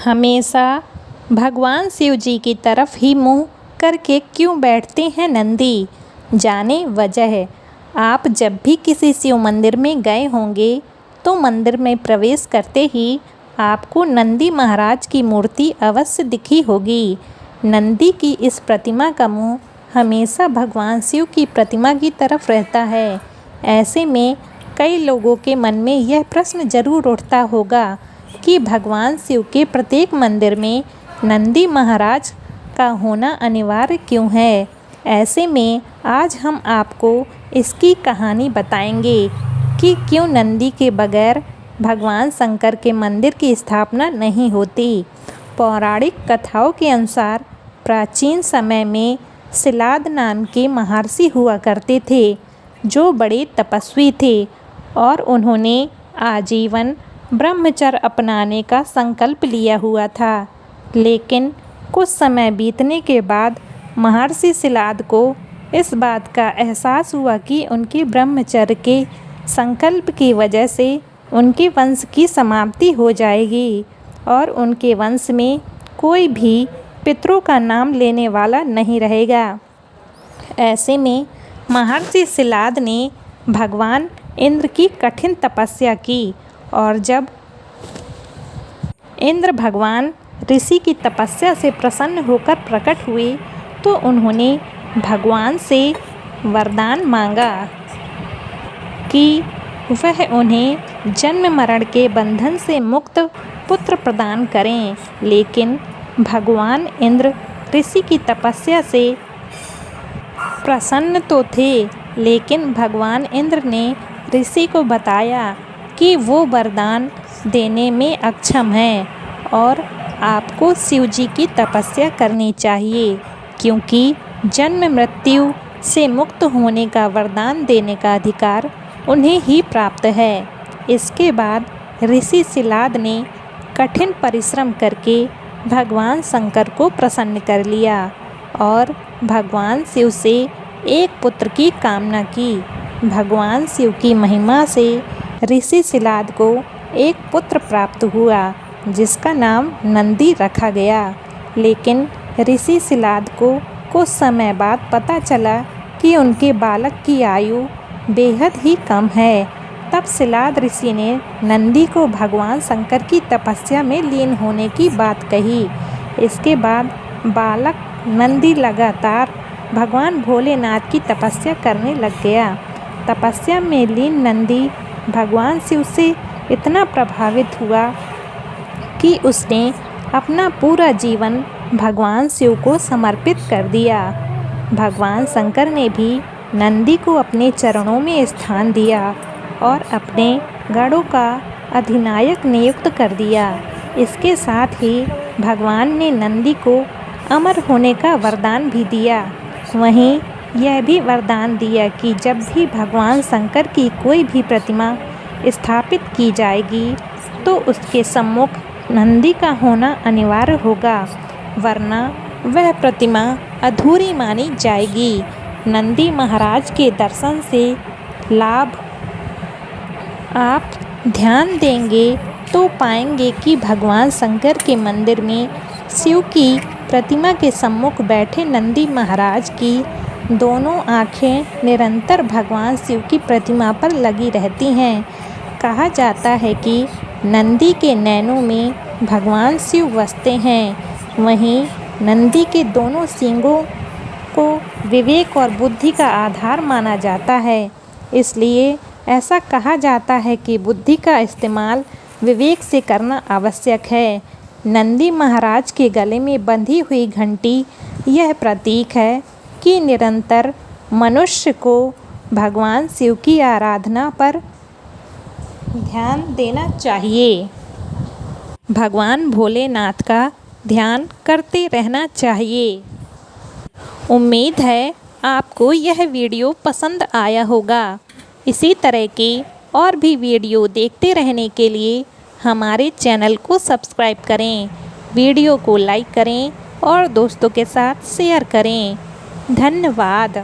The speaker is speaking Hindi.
हमेशा भगवान शिव जी की तरफ ही मुँह करके क्यों बैठते हैं नंदी? जाने वजह। आप जब भी किसी शिव मंदिर में गए होंगे तो मंदिर में प्रवेश करते ही आपको नंदी महाराज की मूर्ति अवश्य दिखी होगी। नंदी की इस प्रतिमा का मुँह हमेशा भगवान शिव की प्रतिमा की तरफ रहता है। ऐसे में कई लोगों के मन में यह प्रश्न जरूर उठता होगा कि भगवान शिव के प्रत्येक मंदिर में नंदी महाराज का होना अनिवार्य क्यों है। ऐसे में आज हम आपको इसकी कहानी बताएंगे कि क्यों नंदी के बगैर भगवान शंकर के मंदिर की स्थापना नहीं होती। पौराणिक कथाओं के अनुसार प्राचीन समय में सिलाद नाम के महर्षि हुआ करते थे जो बड़े तपस्वी थे और उन्होंने आजीवन ब्रह्मचर्य अपनाने का संकल्प लिया हुआ था। लेकिन कुछ समय बीतने के बाद महर्षि सिलाद को इस बात का एहसास हुआ कि उनके ब्रह्मचर्य के संकल्प की वजह से उनके वंश की समाप्ति हो जाएगी और उनके वंश में कोई भी पितरों का नाम लेने वाला नहीं रहेगा। ऐसे में महर्षि सिलाद ने भगवान इंद्र की कठिन तपस्या की और जब इंद्र भगवान ऋषि की तपस्या से प्रसन्न होकर प्रकट हुए तो उन्होंने भगवान से वरदान मांगा कि वह उन्हें जन्म मरण के बंधन से मुक्त पुत्र प्रदान करें। लेकिन भगवान इंद्र ऋषि की तपस्या से प्रसन्न तो थे, लेकिन भगवान इंद्र ने ऋषि को बताया कि वो वरदान देने में अक्षम है और आपको शिव जी की तपस्या करनी चाहिए, क्योंकि जन्म मृत्यु से मुक्त होने का वरदान देने का अधिकार उन्हें ही प्राप्त है। इसके बाद ऋषि सिलाद ने कठिन परिश्रम करके भगवान शंकर को प्रसन्न कर लिया और भगवान शिव से एक पुत्र की कामना की। भगवान शिव की महिमा से ऋषि सिलाद को एक पुत्र प्राप्त हुआ जिसका नाम नंदी रखा गया। लेकिन ऋषि सिलाद को कुछ समय बाद पता चला कि उनके बालक की आयु बेहद ही कम है। तब सिलाद ऋषि ने नंदी को भगवान शंकर की तपस्या में लीन होने की बात कही। इसके बाद बालक नंदी लगातार भगवान भोलेनाथ की तपस्या करने लग गया। तपस्या में लीन नंदी भगवान शिव से इतना प्रभावित हुआ कि उसने अपना पूरा जीवन भगवान शिव को समर्पित कर दिया। भगवान शंकर ने भी नंदी को अपने चरणों में स्थान दिया और अपने गणों का अधिनायक नियुक्त कर दिया। इसके साथ ही भगवान ने नंदी को अमर होने का वरदान भी दिया। वहीं यह भी वरदान दिया कि जब भी भगवान शंकर की कोई भी प्रतिमा स्थापित की जाएगी तो उसके सम्मुख नंदी का होना अनिवार्य होगा, वरना वह प्रतिमा अधूरी मानी जाएगी। नंदी महाराज के दर्शन से लाभ आप ध्यान देंगे तो पाएंगे कि भगवान शंकर के मंदिर में शिव की प्रतिमा के सम्मुख बैठे नंदी महाराज की दोनों आँखें निरंतर भगवान शिव की प्रतिमा पर लगी रहती हैं। कहा जाता है कि नंदी के नैनों में भगवान शिव बसते हैं। वहीं नंदी के दोनों सींगों को विवेक और बुद्धि का आधार माना जाता है। इसलिए ऐसा कहा जाता है कि बुद्धि का इस्तेमाल विवेक से करना आवश्यक है। नंदी महाराज के गले में बंधी हुई घंटी यह प्रतीक है कि निरंतर मनुष्य को भगवान शिव की आराधना पर ध्यान देना चाहिए। भगवान भोलेनाथ का ध्यान करते रहना चाहिए। उम्मीद है आपको यह वीडियो पसंद आया होगा। इसी तरह के और भी वीडियो देखते रहने के लिए हमारे चैनल को सब्सक्राइब करें, वीडियो को लाइक करें और दोस्तों के साथ शेयर करें। धन्यवाद।